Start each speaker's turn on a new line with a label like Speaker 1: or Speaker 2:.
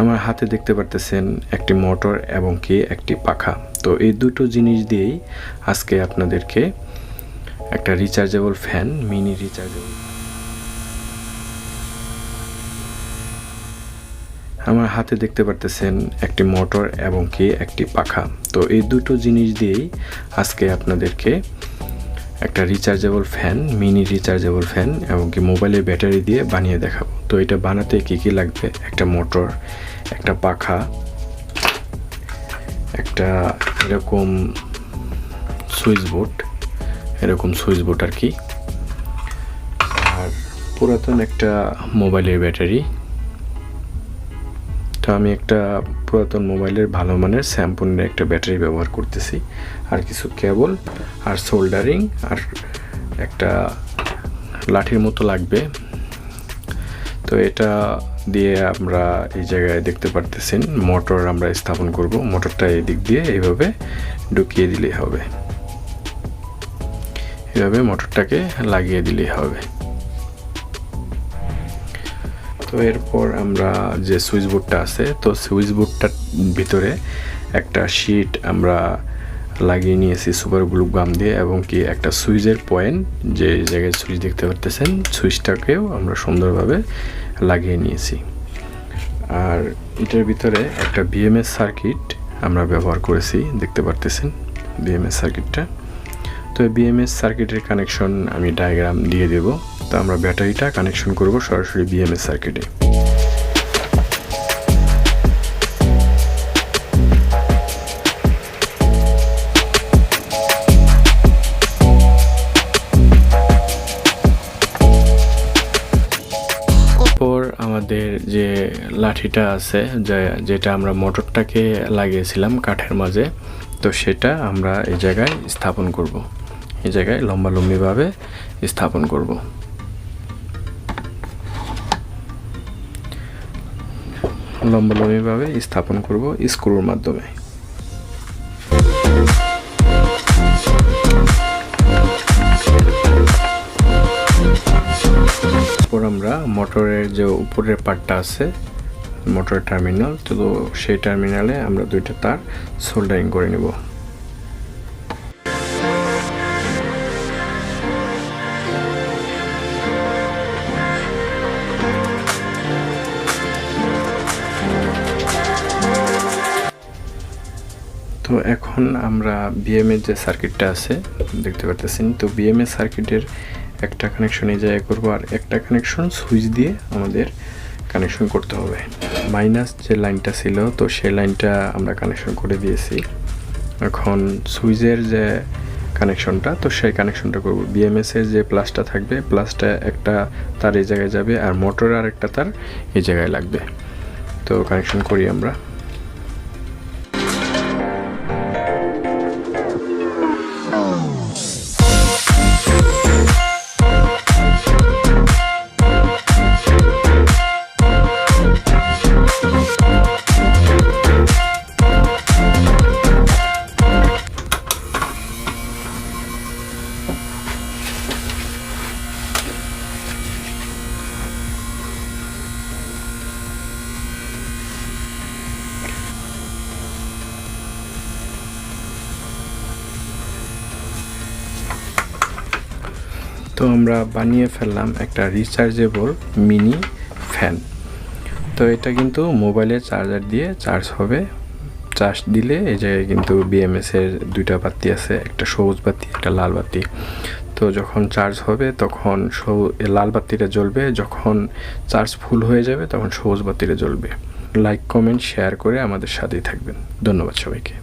Speaker 1: আমার হাতে দেখতে পারতেছেন একটি মোটর এবং কি একটি পাখা। তো এই দুটো জিনিস দিয়েই আজকে আপনাদেরকে একটা রিচার্জেবল ফ্যান, মিনি রিচার্জেবল। আমার হাতে দেখতে পারতেছেন একটি মোটর এবং কি একটি পাখা। তো এই দুটো জিনিস দিয়েই আজকে আপনাদেরকে একটা rechargeable fan, mini rechargeable fan এবং কি মোবাইলের ব্যাটারি দিয়ে বানিয়ে দেখাবো। তো এটা বানাতে কি কি লাগবে? একটা মোটর, একটা পাখা, একটা এরকম সুইচ বোর্ড আর কি, আর পুরাতন একটা মোবাইলের ব্যাটারি। তো আমি একটা পুরাতন মোবাইলের ভালো মানের স্যামসংয়ের একটা ব্যাটারি ব্যবহার করতেছি, আর কিছু কেবল আর সোল্ডারিং আর একটা লাঠির মতো লাগবে। তো এটা দিয়ে আমরা এই জায়গায় দেখতে পারতেছেন মোটর আমরা স্থাপন করব। মোটরটা এই দিক দিয়ে এইভাবে ঢুকিয়ে দিলেই হবে, এভাবে মোটরটাকে লাগিয়ে দিলেই হবে। তো এরপর আমরা যে সুইচ বোর্ডটা আছে, তো সুইচ বোর্ডটার ভিতরে একটা শীট আমরা লাগিয়ে নিয়েছি সুপার গ্লু গাম দিয়ে, এবং কি একটা সুইচের পয়েন্ট, যে জায়গায় সুইচ দেখতে পারতেছেন সুইচটাকেও আমরা সুন্দরভাবে লাগিয়ে নিয়েছি। আর এটার ভিতরে একটা বিএমএস সার্কিট আমরা ব্যবহার করেছি, দেখতে পারতেছেন বিএমএস সার্কিটটা। তো বিএমএস সার্কিটের কানেকশন আমি ডায়াগ্রাম দিয়ে দেব। তো আমরা ব্যাটারিটা কানেকশন করব সরাসরি বিএমএস সার্কিটে। আমাদের যে লাঠিটা আছে, যেটা আমরা মোটরটাকে লাগিয়েছিলাম কাঠের মাঝে, তো সেটা আমরা এই জায়গায় স্থাপন করব, এই জায়গায় লম্বালম্বিভাবে স্থাপন করব। লম্বালম্বিভাবে স্থাপন করব স্ক্রুর মাধ্যমে। আমরা মোটরের যে উপরের পার্টটা আছে, মোটরের টার্মিনাল, তো সেই টার্মিনালে আমরা দুইটা তার সোল্ডারিং করে নেব। তো এখন আমরা বিএমএস যে সার্কিটটা আছে দেখতে পারতেছেন, তো বিএমএস সার্কিটের একটা কানেকশন এই জায়গায় করবো, আর একটা কানেকশন সুইচ দিয়ে আমাদের কানেকশন করতে হবে। মাইনাস যে লাইনটা ছিল, তো সেই লাইনটা আমরা কানেকশন করে দিয়েছি। এখন সুইচের যে কানেকশনটা, তো সেই কানেকশনটা করব। বিএমএস এর যে প্লাসটা থাকবে, প্লাসটা একটা তার এই জায়গায় যাবে, আর মোটর আর একটা তার এই জায়গায় লাগবে। তো কানেকশন করি আমরা। তো আমরা বানিয়ে ফেললাম একটা রিচার্জেবল মিনি ফ্যান। তো এটা কিন্তু মোবাইলের চার্জার দিয়ে চার্জ হবে। চার্জ দিলে এই জায়গায় কিন্তু বিএমএস এর দুইটা বাতি আছে, একটা সবুজ বাতি, একটা লাল বাতি। তো যখন চার্জ হবে তখন লাল বাতিটা জ্বলবে, যখন চার্জ ফুল হয়ে যাবে তখন সবুজ বাতিটা জ্বলবে। লাইক, কমেন্ট, শেয়ার করে আমাদের সাথেই থাকবেন। ধন্যবাদ সবাইকে।